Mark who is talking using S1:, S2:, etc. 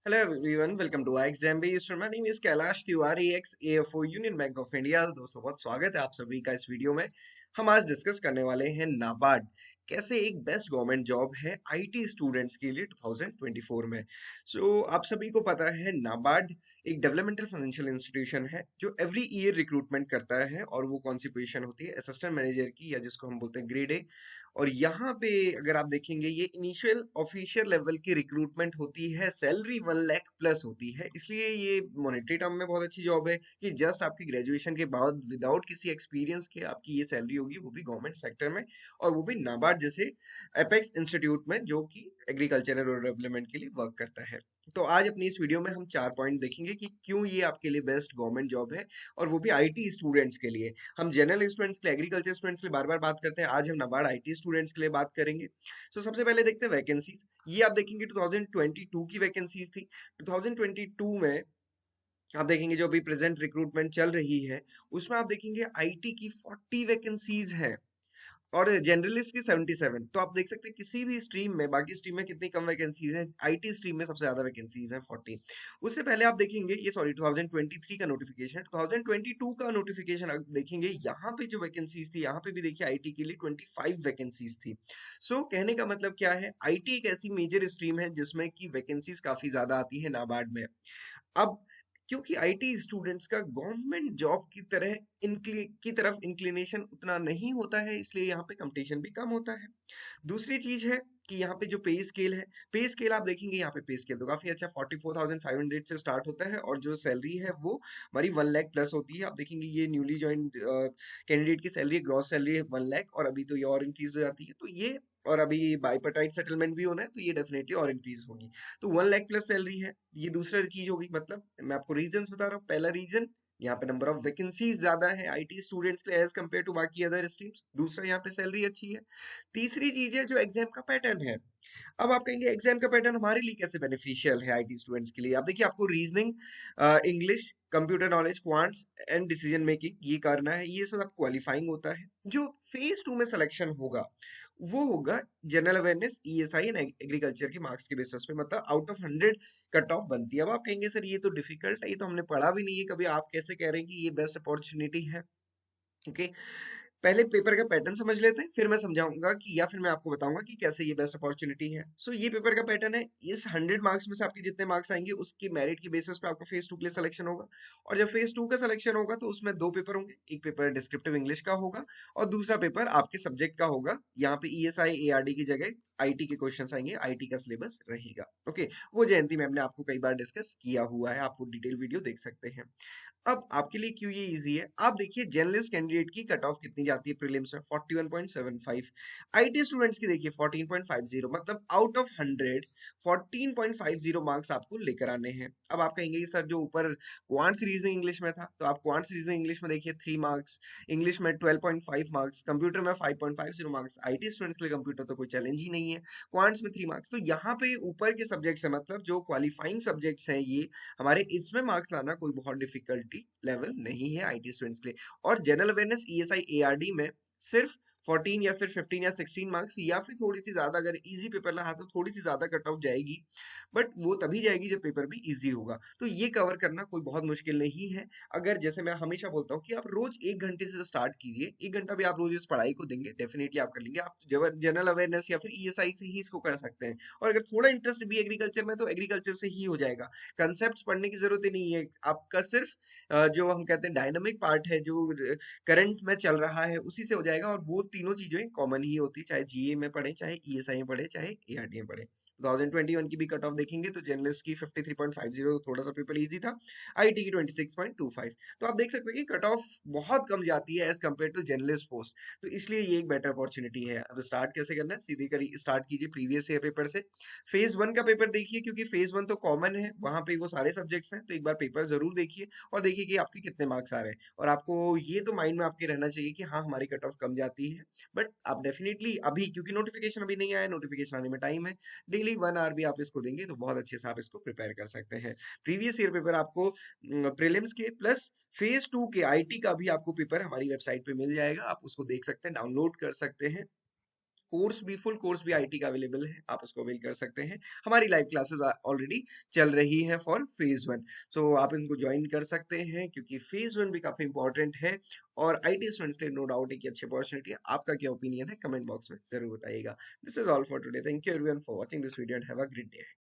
S1: Hello everyone, welcome to iExam Based. My name is Kailash Tiwari, ex AFO Union Bank of India। दोस्तों बहुत स्वागत है आप सभी का इस वीडियो में। हम आज डिस्कस करने वाले हैं नाबार्ड कैसे एक बेस्ट गवर्नमेंट जॉब है आईटी स्टूडेंट्स के लिए 2024 में। आप सभी को पता है नाबार्ड एक डेवलपमेंटल फाइनेंशियल इंस्टीट्यूशन है जो एवरी ईयर रिक्रूटमेंट करता है, और वो कौन सी पोजीशन होती है असिस्टेंट मैनेजर की, या जिसको हम बोलते हैं ग्रेड ए। और यहाँ पे अगर आप देखेंगे ये इनिशियल ऑफिशियल लेवल की रिक्रूटमेंट होती है, सैलरी 1 लाख प्लस होती है, इसलिए ये मॉनेटरी टर्म में बहुत अच्छी जॉब है कि जस्ट आपकी ग्रेजुएशन के बाद विदाउट किसी एक्सपीरियंस के आपकी ये सैलरी होगी, वो भी गवर्नमेंट सेक्टर में, और वो भी नाबार्ड जैसे एपेक्स इंस्टीट्यूट में जो कि एग्रीकल्चरल और डेवलपमेंट के लिए वर्क करता है। तो आज अपनी इस वीडियो में हम 4 पॉइंट देखेंगे कि क्यों ये आपके लिए बेस्ट गवर्नमेंट जॉब है, और वो भी आईटी स्टूडेंट्स के लिए। हम जनरल स्टूडेंट्स के लिए, एग्रीकल्चर स्टूडेंट्स के लिए बार बार बात करते हैं, आज हम नाबार्ड आईटी स्टूडेंट्स के लिए बात करेंगे। सबसे पहले देखते हैं वैकेंसीज। ये आप देखेंगे 2022 की वैकेंसीज थी। 2022 में आप देखेंगे जो अभी प्रेजेंट रिक्रूटमेंट चल रही है उसमें आप देखेंगे आईटी की 40 वैकेंसीज हैं और जनरलिस्ट की 77। तो आप देख सकते हैं किसी भी स्ट्रीम में, बाकी स्ट्रीम में कितनी कम वैकेंसीज हैं, आईटी स्ट्रीम में सबसे ज्यादा वैकेंसीज हैं 40। उससे पहले आप देखेंगे, ये सॉरी 2023 का नोटिफिकेशन, 2022 का नोटिफिकेशन देखेंगे, यहाँ पे जो वैकेंसीज थी यहाँ पे भी देखिए आईटी के लिए 25 वैकेंसीज थी। कहने का मतलब क्या है, आईटी एक ऐसी मेजर स्ट्रीम है जिसमें की वैकेंसीज काफी ज्यादा आती है नाबार्ड में। अब क्योंकि आईटी स्टूडेंट्स का गवर्नमेंट जॉब की तरह की तरफ इंक्लिनेशन उतना नहीं होता है, इसलिए यहाँ पे कंपटीशन भी कम होता है। दूसरी चीज है कि यहाँ पे जो पे स्केल है, पे स्केल आप देखेंगे यहाँ पे पे स्केल तो काफी अच्छा 44,500 से स्टार्ट होता है, और जो सैलरी है वो हमारी 1 लाख प्लस होती है। आप देखेंगे ये न्यूली ज्वाइन कैंडिडेट की सैलरी, ग्रॉस सैलरी है 1 लाख, और अभी तो ये और इंक्रीज हो जाती है, तो ये और अभी बाइपर्टाइट सेटलमेंट भी होना है तो ये डेफिनेटली और इंक्रीज होगी। तो 1 लाख प्लस सैलरी है, ये दूसरा चीज होगी। मतलब मैं आपको रीजंस बता रहा हूँ। पहला रीजन, यहाँ पे नंबर ऑफ वैकेंसीज ज्यादा है आईटी स्टूडेंट्स के लिए एज कम्पेयर टू बाकी अदर स्ट्रीम्स। दूसरा, यहाँ पे सैलरी अच्छी है। तीसरी चीज है जो एग्जाम का पैटर्न है। अब आप कहेंगे एग्जाम का पैटर्न हमारे लिए कैसे बेनिफिशियल है आईटी स्टूडेंट्स के लिए। आप देखिए, आपको reasoning, English, computer knowledge, quants and decision making ये करना है, ये सब क्वालिफाइंग होता है। जो फेज 2 में सिलेक्शन होगा वो होगा general awareness, ESI and agriculture के मार्क्स के बेसिस पे, मतलब आउट ऑफ 100 कट ऑफ बनती है। अब आप कहेंगे सर ये तो डिफिकल्ट है, ये तो हमने पढ़ा भी नहीं है कभी, आप कैसे कह रहे हैं कि ये बेस्ट अपॉर्चुनिटी है। ओके, पहले पेपर का पैटर्न समझ लेते हैं, फिर मैं समझाऊंगा कि, या फिर मैं आपको बताऊंगा कि कैसे ये बेस्ट अपॉर्चुनिटी है। ये पेपर का पैटर्न है, इस 100 मार्क्स में से आपके जितने मार्क्स आएंगे उसकी मेरिट की बेसिस पे आपका फेज 2 के लिए सिलेक्शन होगा। और जब फेज 2 का सिलेक्शन होगा तो उसमें दो पेपर होंगे, एक पेपर डिस्क्रिप्टिव इंग्लिश का होगा और दूसरा पेपर आपके सब्जेक्ट का होगा। यहाँ पे ईएसआई एआरडी की जगह आईटी के क्वेश्चंस आएंगे, आईटी का सिलेबस रहेगा। ओके, वो जयंती मैम ने आपको कई बार डिस्कस किया हुआ है, आप वो डिटेल वीडियो देख सकते हैं। अब आपके लिए क्यों ये इजी है, आप देखिए जर्नलिस्ट कैंडिडेट की कट ऑफ कितनी जाती है प्रीलिम्स में, 41.75। आईटी स्टूडेंट्स की देखिए 14.50, मतलब आउट ऑफ 100 14.50 मार्क्स आपको लेकर आने हैं। अब आप कहेंगे कि सर जो ऊपर क्वांट्स रीजनिंग इंग्लिश में था, तो आप क्वांट्स रीजनिंग इंग्लिश में देखिए 3 मार्क्स, इंग्लिश में 12.5 मार्क्स, कंप्यूटर में 5.50 मार्क्स। आईटी स्टूडेंट्स के लिए कंप्यूटर तो कोई चैलेंज ही नहीं है, क्वांट्स में 3 मार्क्स। तो यहाँ पे ऊपर के सब्जेक्ट्स है, मतलब जो क्वालिफाइंग सब्जेक्ट्स हैं ये हमारे, इसमें मार्क्स लाना कोई बहुत डिफिकल्टी लेवल नहीं है आईटी स्टूडेंट्स के लिए। और जनरल अवेयरनेस, ईएसआई, एआरडी में सिर्फ 14 या फिर 15 या 16 मार्क्स, या फिर थोड़ी सी ज्यादा, अगर इजी पेपर रहा तो थोड़ी सी ज्यादा कट ऑफ जाएगी, बट वो तभी जाएगी जब पेपर भी इजी होगा। तो ये कवर करना कोई बहुत मुश्किल नहीं है। अगर जैसे मैं हमेशा बोलता हूँ कि आप रोज 1 घंटे से स्टार्ट कीजिए, 1 घंटा भी आप रोज इस पढ़ाई को देंगे, डेफिनेटली आप कर लेंगे। आप जनरल अवेयरनेस या फिर ईएसआई से ही इसको कर सकते हैं, और अगर थोड़ा इंटरेस्ट भी एग्रीकल्चर में तो एग्रीकल्चर से ही हो जाएगा। कंसेप्ट पढ़ने की जरूरत ही नहीं है आपका, सिर्फ जो हम कहते हैं डायनामिक पार्ट है जो करंट में चल रहा है उसी से हो जाएगा, और वो तीनों चीजें कॉमन ही होती है, चाहे जीए में पढ़े, चाहे ईएसआई में पढ़े, चाहे एआरडी में पढ़े। 2021 की भी कट ऑफ देखेंगे तो जर्नलिस्ट की 53.50, थोड़ा सा पेपर इजी था। आईटी की 26.25। तो आप देख सकते हैं कि कट ऑफ बहुत कम जाती है as compare to journalist post. तो इसलिए ये एक बेटर अपॉर्चुनिटी है। अब स्टार्ट कैसे करना है, सीधे करी स्टार्ट कीजिए प्रीवियस ईयर पेपर से। फेज 1 का पेपर देखिए, क्योंकि फेज 1 तो कॉमन है, वहां पे वो सारे सब्जेक्ट्स हैं, तो एक बार पेपर जरूर देखिए और देखिए कि आपके कितने मार्क्स आ रहे हैं। और आपको ये तो माइंड में आपके रहना चाहिए कि हाँ हमारी कट ऑफ कम जाती है, बट आप डेफिनेटली अभी, क्योंकि नोटिफिकेशन अभी नहीं आया, नोटिफिकेशन आने में टाइम है, डेली 1 आवर भी आप इसको देंगे तो बहुत अच्छे से आप इसको प्रिपेयर कर सकते हैं। प्रीवियस ईयर पेपर आपको प्रीलिम्स के प्लस फेज 2 के आईटी का भी आपको पेपर हमारी वेबसाइट पे मिल जाएगा, आप उसको देख सकते हैं, डाउनलोड कर सकते हैं। कोर्स भी, फुल कोर्स भी आईटी का अवेलेबल है, आप उसको अवेल कर सकते हैं। हमारी लाइव क्लासेस ऑलरेडी चल रही हैं फॉर फेज 1, सो आप इनको ज्वाइन कर सकते हैं क्योंकि फेज 1 भी काफी इंपॉर्टेंट है और आईटी स्टूडेंट्स के लिए नो डाउट है कि अच्छी अपॉर्चुनिटी है। आपका क्या ओपिनियन है कमेंट बॉक्स में जरूर बताइएगा। This is all for today, thank you everyone for watching this video and have a great day.